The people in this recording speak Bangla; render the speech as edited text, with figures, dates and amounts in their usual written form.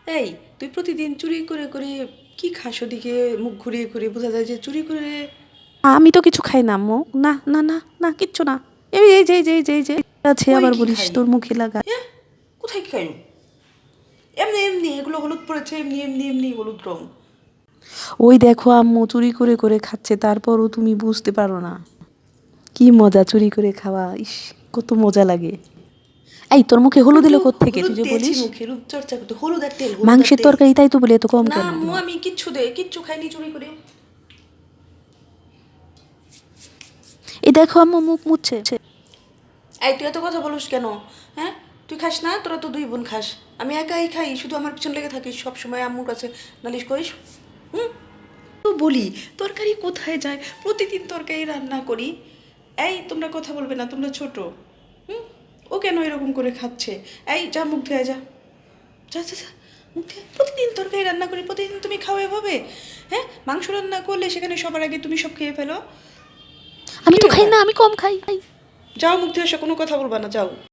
এই তুই প্রতিদিন চুরি করে করে কি খাস? ওদিকে মুখ ঘুরিয়ে ঘুরিয়ে বোঝা যায় যে চুরি করে। আমি তো কিছু খাই না আম্মু, না না না না, কিচ্ছু না। এই যে আছে, কই আবার কি বলিস খাই? তোর মুখে লাগা। হ্যাঁ, কোথায় কি খাই? এমনি এমনি এগুলো হলুদ পড়েছে, এমনি এমনি এমনি হলুদ রং। ওই দেখো আম্মু চুরি করে করে খাচ্ছে, তারপরও তুমি বুঝতে পারো না কি মজা চুরি করে খাওয়া। ইস, কত মজা লাগে। এই তোর মুখে হলুদ একটু এলো কোত্থেকে হলুদ তুই যে দিয়েছি বলিস? মুখে, রূপচর্চা করতে। হলুদ আর তেল, হলুদ আর মাংসের তেল। তরকারি তাই তো বলি, এত কম না কেন? আম্মু, আমি কিচ্ছু খাইনি চুরি করে। এই দেখো আম্মু মুখ মুছছে। এই তুই এত কথা বলিস কেন? হ্যাঁ, তুই খাস না? তোরা তো দুই বোন খাস, আমি একাই খাই, শুধু আমার পিছন লেগে থাকিস সব সময়, আম্মুর কাছে নালিশ করিস। হুম, তো বলি তরকারি কোথায় যায়? প্রতিদিন তরকারি রান্না করি। এই তোমরা কথা বলবে না, তোমরা ছোট। হুম, ও কেন এরকম করে খাচ্ছে? এই যা, মুখ ধুয়ে যা, যা যা যা, মুখ ধুয়ে। প্রতিদিন তরকারি রান্না করি, প্রতিদিন তুমি খাও এভাবে? হ্যাঁ, মাংস রান্না করলে সেখানে সবার আগে তুমি সব খেয়ে ফেলো। আমি কি তো খাই ব্যাপার? না, আমি কম খাই। যাও, মুখ ধুয়ে এসো, কোনো কথা বলবা না, যাও।